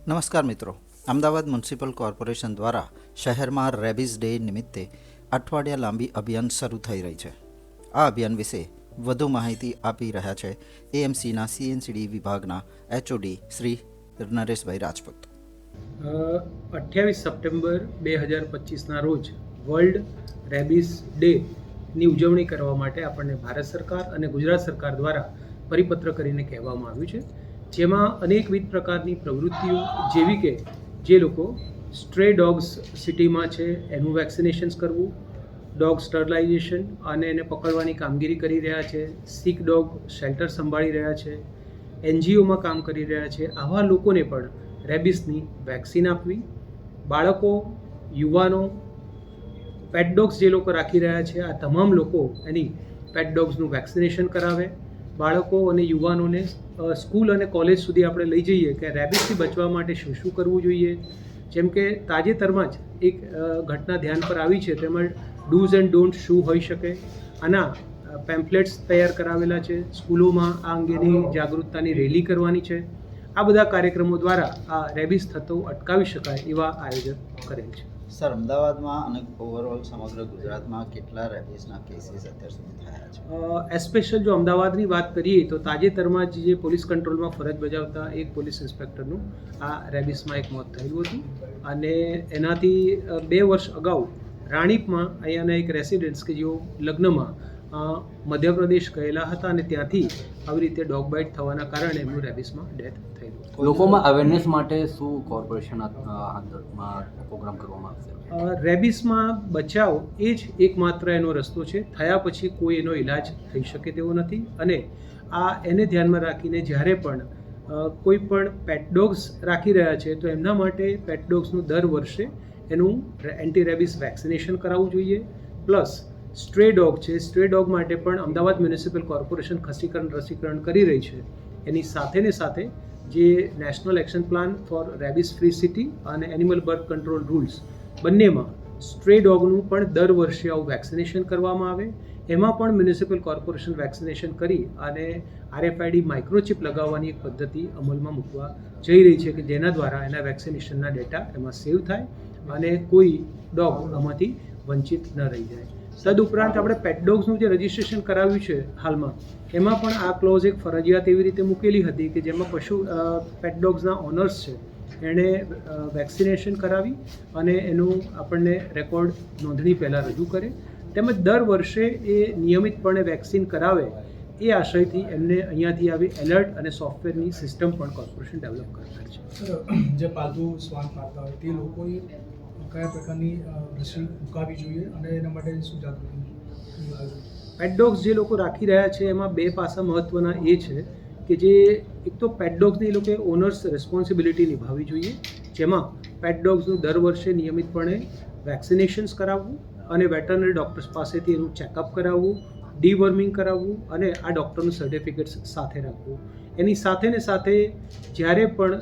નમસ્કાર મિત્રો, Ahmedabad municipal corporation દ્વારા શહેરમાં રેબિઝ ડે નિમિત્તે અઠવાડિયા લાંબી અભિયાન શરૂ થઈ રહી છે. આ અભિયાન વિશે વધુ માહિતી આપી રહ્યા છે એએમસીના સીએનસીડી વિભાગના એચઓડી શ્રી નરેશભાઈ રાજપૂત. 28 સપ્ટેમ્બર 2025ના રોજ વર્લ્ડ રેબિઝ ડેની ઉજવણી કરવા માટે આપણને ભારત સરકાર અને ગુજરાત સરકાર દ્વારા પરિપત્ર કરીને કહેવામાં આવ્યું છે, જેમાં અનેકવિધ પ્રકારની પ્રવૃત્તિઓ જેવી કે જે લોકો સ્ટ્રે ડોગ્સ સિટીમાં છે એનું વેક્સિનેશન્સ કરવું, ડોગ સ્ટરલાઇઝેશન અને એને પકડવાની કામગીરી કરી રહ્યા છે, સિક ડોગ શેલ્ટર સંભાળી રહ્યા છે, એનજીઓમાં કામ કરી રહ્યા છે, આવા લોકોને પણ રેબિસની વેક્સિન આપવી, બાળકો, યુવાનો, પેટ ડોગ્સ જે લોકો રાખી રહ્યા છે આ તમામ લોકો એની પેટ ડોગ્સનું વેક્સિનેશન કરાવે. બાળકો અને યુવાનોને સ્કૂલ અને કોલેજ સુધી આપણે લઈ જઈએ કે રેબિસથી બચવા માટે શું શું કરવું જોઈએ. જેમ કે તાજેતરમાં જ એક ઘટના ધ્યાન પર આવી છે, તેમાં ડૂઝ એન્ડ ડોન્ટ શું હોઈ શકે, આના પેમ્પલેટ્સ તૈયાર કરાવેલા છે. સ્કૂલોમાં આ અંગેની જાગૃતતાની રેલી કરવાની છે. આ બધા કાર્યક્રમો દ્વારા આ રેબિસ થતો અટકાવી શકાય એવા આયોજન કરેલ છે. સર, અમદાવાદમાં અને ઓવરઓલ સમગ્ર ગુજરાતમાં કેટલા રેબિસના કેસીસ અત્યાર સુધી થયા છે? એસ્પેશિયલ જો અમદાવાદની વાત કરીએ તો તાજેતરમાં જ જે પોલીસ કંટ્રોલમાં ફરજ બજાવતા એક પોલીસ ઇન્સ્પેક્ટરનું આ રેબિસમાં એક મોત થયું હતું અને એનાથી 2 વર્ષ અગાઉ રાણીપમાં અહીંયાના એક રેસિડેન્ટ્સ કે જેઓ લગ્નમાં મધ્યપ્રદેશ ગયેલા હતા અને ત્યાંથી આવી રીતે ડોગ બાઇટ થવાના કારણે એમનું રેબિસમાં ડેથ થયેલું. લોકોમાં અવેરનેસ માટે શું કોર્પોરેશન અંદરમાં પ્રોગ્રામ કરવામાં આવશે? રેબિસમાં બચાવ એ જ એકમાત્ર એનો રસ્તો છે. થયા પછી કોઈ એનો ઈલાજ થઈ શકે તેવો નથી અને એને ધ્યાનમાં રાખીને જ્યારે પણ કોઈ પણ પેટ ડોગ્સ રાખી રહ્યા છે તો એમના માટે પેટ ડોગ્સનું દર વર્ષે એનું એન્ટી રેબિસ વેક્સિનેશન કરાવવું જોઈએ. પ્લસ સ્ટ્રે ડોગ છે, સ્ટ્રે ડોગ માટે પણ અમદાવાદ મ્યુનિસિપલ કોર્પોરેશન રસીકરણ કરી રહી છે. એની સાથે જે national action plan four rabies free city અને એનિમલ બર્થ કંટ્રોલ રૂલ્સ બંનેમાં સ્ટ્રે ડોગનું પણ દર વર્ષે આવું વેક્સિનેશન કરવામાં આવે. એમાં પણ મ્યુનિસિપલ કોર્પોરેશન વેક્સિનેશન કરી અને RFID માઇક્રોચિપ લગાવવાની એક પદ્ધતિ અમલમાં મૂકવા જઈ રહી છે કે જેના દ્વારા એના વેક્સિનેશનના ડેટા એમાં સેવ થાય અને કોઈ ડોગ આમાંથી વંચિત ન રહી જાય. તદુપરાંત આપણે પેટ ડોગ્સનું જે રજિસ્ટ્રેશન કરાવ્યું છે હાલમાં, એમાં પણ આ ક્લોઝ એક ફરજિયાત એવી રીતે મૂકેલી હતી કે જેમાં પેટ ડોગ્સના ઓનર્સ છે એણે વેક્સિનેશન કરાવી અને એનું આપણને રેકોર્ડ નોંધણી પહેલાં રજૂ કરે, તેમજ દર વર્ષે એ નિયમિતપણે વેક્સિન કરાવે એ આશયથી એમને અહીંયાથી આવી એલર્ટ અને સોફ્ટવેરની સિસ્ટમ પણ કોર્પોરેશન ડેવલપ કરનાર છે. જે પાલતુ શ્વાન પાળતા હોય તે લોકોએ કયા પ્રકારની રસી મુકાવવી જોઈએ અને એના માટે શું જાગૃતિ? પેટ ડોગ્સ જે લોકો રાખી રહ્યા છે એમાં 2 પાસા મહત્ત્વના એ છે કે જે એક તો પેટ ડોગ્સની એ લોકોએ ઓનર્સ રિસ્પોન્સિબિલિટી નિભાવવી જોઈએ, જેમાં પેટ ડોગ્સનું દર વર્ષે નિયમિતપણે વેક્સિનેશન્સ કરાવવું અને વેટરનરી ડૉક્ટર્સ પાસેથી એનું ચેકઅપ કરાવવું, ડીવર્મિંગ કરાવવું અને આ ડૉક્ટરનું સર્ટિફિકેટ્સ સાથે રાખવું. એની સાથે જ્યારે પણ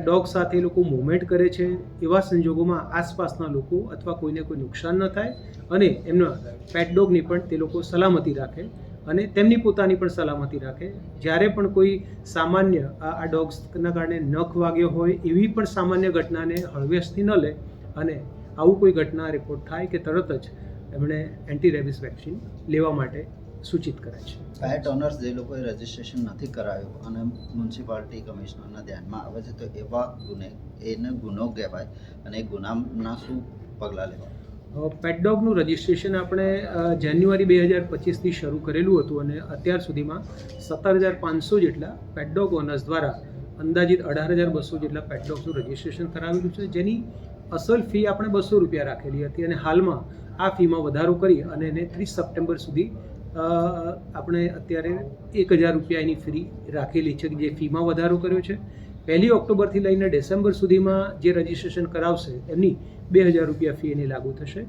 ડોગ સાથે લોકો મૂવમેન્ટ કરે છે એવા સંજોગોમાં આસપાસના લોકો અથવા કોઈને કોઈ નુકસાન ન થાય અને એમના પેટ ડોગની પણ તે લોકો સલામતી રાખે અને તેમની પોતાની પણ સલામતી રાખે. જ્યારે પણ કોઈ સામાન્ય આ ડોગ્સના કારણે નખ વાગ્યો હોય એવી પણ સામાન્ય ઘટનાને હળવેશથી ન લે અને આવું કોઈ ઘટના રિપોર્ટ થાય કે તરત જ એમણે એન્ટી રેબિસ વેક્સિન લેવા માટે સૂચિત કરે છે. પેટ ઓનર્સ જે લોકોએ રજિસ્ટ્રેશન નથી કરાવ્યું અને મ્યુનિસિપાલિટી કમિશનરના ધ્યાનમાં આવે છે તો એવા એને ગુનો કહેવાય અને એ ગુનાના શું પગલાં લેવા? પેટ ડોગનું રજિસ્ટ્રેશન આપણે જાન્યુઆરી 2025થી શરૂ કરેલું હતું અને અત્યાર સુધીમાં 17,500 જેટલા પેટ ડોગ ઓનર્સ દ્વારા અંદાજિત 18,200 જેટલા પેટ ડોગ્સનું રજિસ્ટ્રેશન કરાવેલું છે, જેની અસલ ફી આપણે ₹200 રાખેલી હતી અને હાલમાં આ ફીમાં વધારો કરી અને એને 30 સપ્ટેમ્બર સુધી આપણે અત્યારે ₹1,000 એની ફી રાખેલી છે, જે ફીમાં વધારો કર્યો છે. 1 ઓક્ટોબરથી લઈને ડિસેમ્બર સુધીમાં જે રજિસ્ટ્રેશન કરાવશે એમની ₹2,000 ફી એની લાગુ થશે.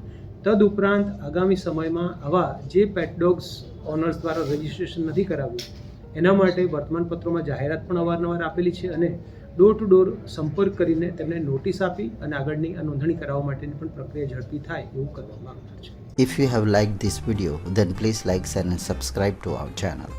તદુપરાંત આગામી સમયમાં આવા જે પેટ ડોગ્સ ઓનર્સ દ્વારા રજિસ્ટ્રેશન નથી કરાવ્યું એના માટે વર્તમાનપત્રોમાં જાહેરાત પણ અવારનવાર આપેલી છે અને ડોર ટુ ડોર સંપર્ક કરીને તેમને નોટિસ આપી અને આગળની આ નોંધણી કરાવવા માટેની પણ પ્રક્રિયા ઝડપી થાય એવું કરવામાં આવનાર છે. If you have liked this video, then please like, share and subscribe to our channel.